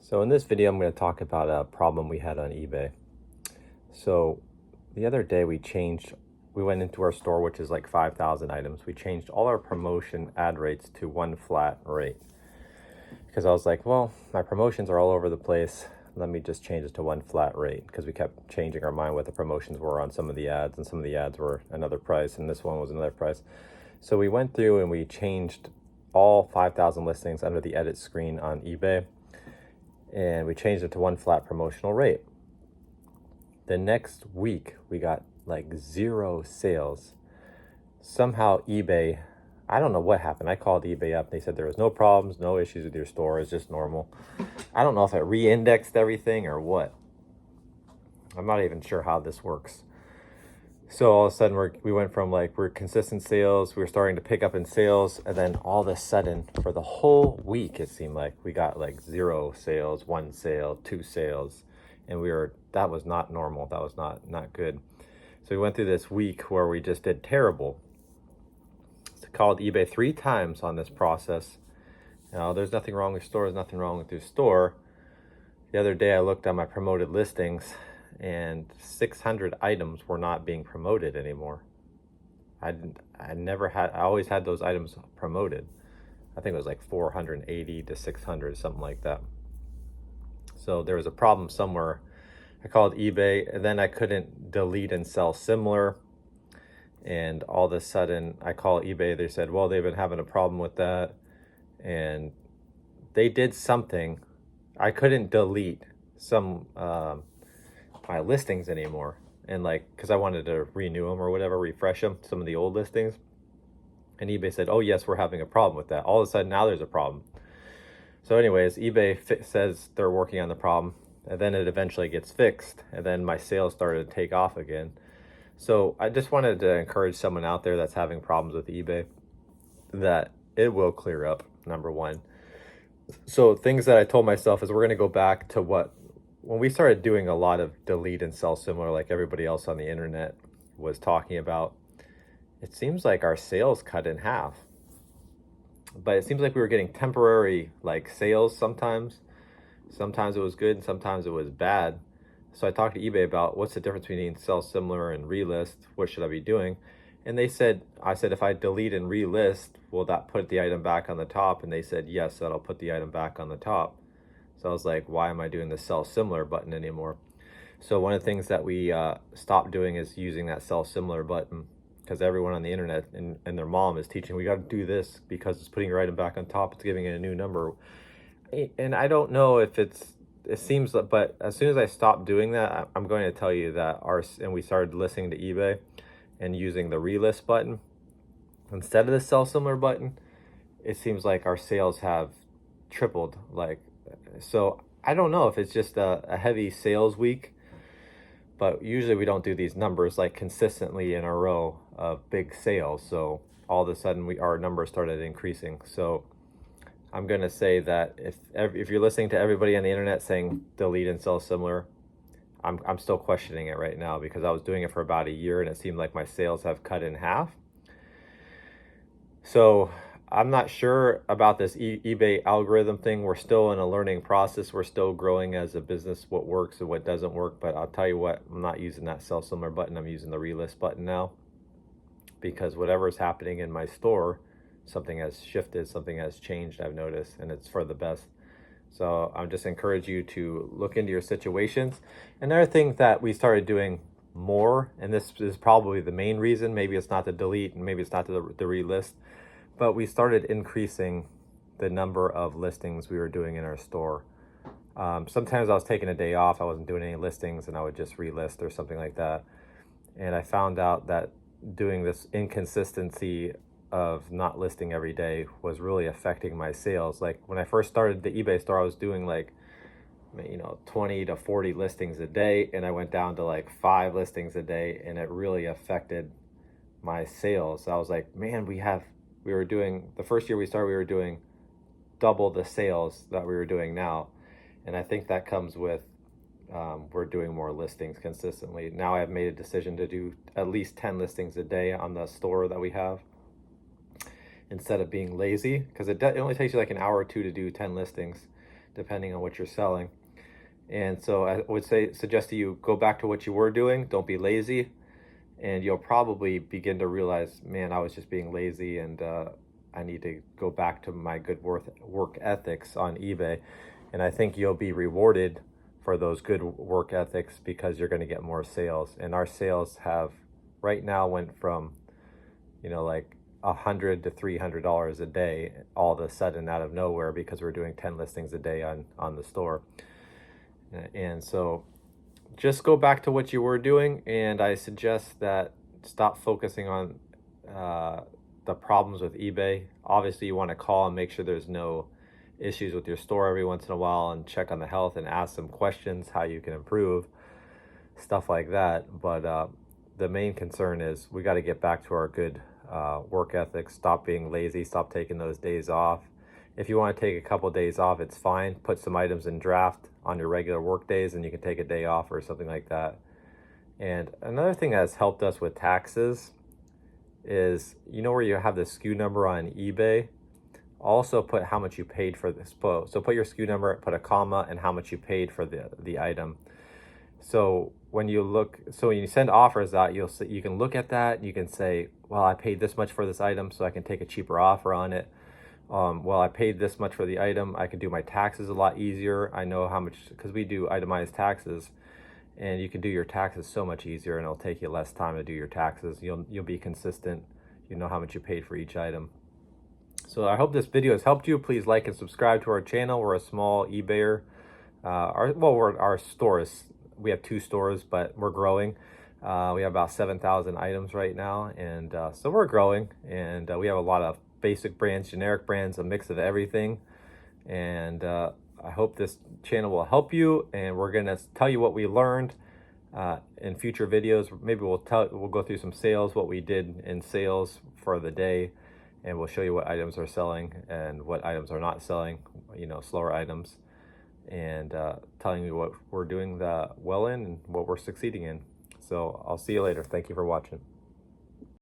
So in this video, I'm going to talk about a problem we had on eBay. So the other day we went into our store, which is like 5,000 items. We changed all our promotion ad rates to one flat rate because I was like, well, my promotions are all over the place. Let me just change it to one flat rate, because we kept changing our mind what the promotions were on some of the ads, and some of the ads were another price and this one was another price. So we went through and we changed all 5,000 listings under the edit screen on eBay, and we changed it to one flat promotional rate. The next week we got like zero sales. Somehow eBay, I don't know what happened. I called eBay up. They said there was no problems, no issues with your store. It's just normal. I don't know if it re-indexed everything or what. I'm not even sure how this works. So all of a sudden we went from we're consistent sales, we were starting to pick up in sales, and then all of a sudden for the whole week it seemed like we got like zero sales, one sale, two sales, and that was not normal. That was not good. So we went through this week where we just did terrible. So called eBay 3 times on this process. Now, there's nothing wrong with your store, there's nothing wrong with your store. The other day I looked at my promoted listings and 600 items were not being promoted anymore. I always had those items promoted. I think it was like 480 to 600, something like that. So there was a problem somewhere. I called eBay, and then I couldn't delete and sell similar. And all of a sudden I call eBay, they said, well, they've been having a problem with that. And they did something. I couldn't delete some my listings anymore, and because I wanted to renew them or whatever, refresh them, some of the old listings. And eBay said, oh yes, we're having a problem with that. All of a sudden now there's a problem. So anyways, eBay says they're working on the problem, and then it eventually gets fixed, and then my sales started to take off again. So I just wanted to encourage someone out there that's having problems with eBay that it will clear up, number one. So things that I told myself is we're going to go back to when we started doing a lot of delete and sell similar, like everybody else on the internet was talking about. It seems like our sales cut in half, but it seems like we were getting temporary sales sometimes. Sometimes it was good and sometimes it was bad. So I talked to eBay about what's the difference between sell similar and relist. What should I be doing? And I said, if I delete and relist, will that put the item back on the top? And they said, yes, that'll put the item back on the top. So I was like, why am I doing the sell similar button anymore? So one of the things that we stopped doing is using that sell similar button, because everyone on the internet and their mom is teaching, we got to do this because it's putting your item back on top. It's giving it a new number. And I don't know if it seems like, but as soon as I stopped doing that, I'm going to tell you that and we started listening to eBay and using the relist button instead of the sell similar button, it seems like our sales have tripled. So I don't know if it's just a heavy sales week, but usually we don't do these numbers consistently in a row of big sales. So all of a sudden our numbers started increasing. So I'm going to say that if you're listening to everybody on the internet saying delete and sell similar, I'm still questioning it right now, because I was doing it for about a year and it seemed like my sales have cut in half. So I'm not sure about this eBay algorithm thing. We're still in a learning process. We're still growing as a business, what works and what doesn't work. But I'll tell you what, I'm not using that sell similar button. I'm using the relist button now, because whatever is happening in my store, something has shifted, something has changed, I've noticed, and it's for the best. So I'm just encourage you to look into your situations. Another thing that we started doing more, and this is probably the main reason, maybe it's not the delete and maybe it's not the relist, but we started increasing the number of listings we were doing in our store. Sometimes I was taking a day off, I wasn't doing any listings, and I would just relist or something like that. And I found out that doing this inconsistency of not listing every day was really affecting my sales. Like when I first started the eBay store, I was doing 20 to 40 listings a day, and I went down to 5 listings a day, and it really affected my sales. So I was like, man, we were doing, the first year we started, we were doing double the sales that we were doing now. And I think that comes with we're doing more listings consistently. Now I've made a decision to do at least 10 listings a day on the store that we have, instead of being lazy, because it only takes you an hour or two to do 10 listings. depending on what you're selling. And so I would suggest that you go back to what you were doing. Don't be lazy, and you'll probably begin to realize, man, I was just being lazy, and I need to go back to my good work ethics on eBay. And I think you'll be rewarded for those good work ethics because you're going to get more sales. And our sales have right now went from, like $100 to $300 a day all of a sudden out of nowhere because we're doing 10 listings a day on the store. And so just go back to what you were doing, and I suggest that stop focusing on the problems with eBay. Obviously, you want to call and make sure there's no issues with your store every once in a while, and check on the health and ask some questions, how you can improve, stuff like that. But the main concern is we got to get back to our good work ethics. Stop being lazy, stop taking those days off. If you want to take a couple of days off, it's fine. Put some items in draft on your regular work days, and you can take a day off or something like that. And another thing that's helped us with taxes is, where you have the SKU number on eBay, also put how much you paid for this. So put your SKU number, put a comma, and how much you paid for the item. So when you send offers out, you can look at that. You can say, well, I paid this much for this item, so I can take a cheaper offer on it. Well, I paid this much for the item. I can do my taxes a lot easier. I know how much, because we do itemized taxes, and you can do your taxes so much easier, and it'll take you less time to do your taxes. You'll be consistent. You know how much you paid for each item. So I hope this video has helped you. Please like and subscribe to our channel. We're a small eBayer. Our stores. We have 2 stores, but we're growing. We have about 7,000 items right now, and so we're growing. And we have a lot of basic brands, generic brands, a mix of everything. And I hope this channel will help you, and we're gonna tell you what we learned in future videos. Maybe we'll go through some sales, what we did in sales for the day, and we'll show you what items are selling and what items are not selling, slower items, and telling you what we're doing well in and what we're succeeding in. So I'll see you later. Thank you for watching.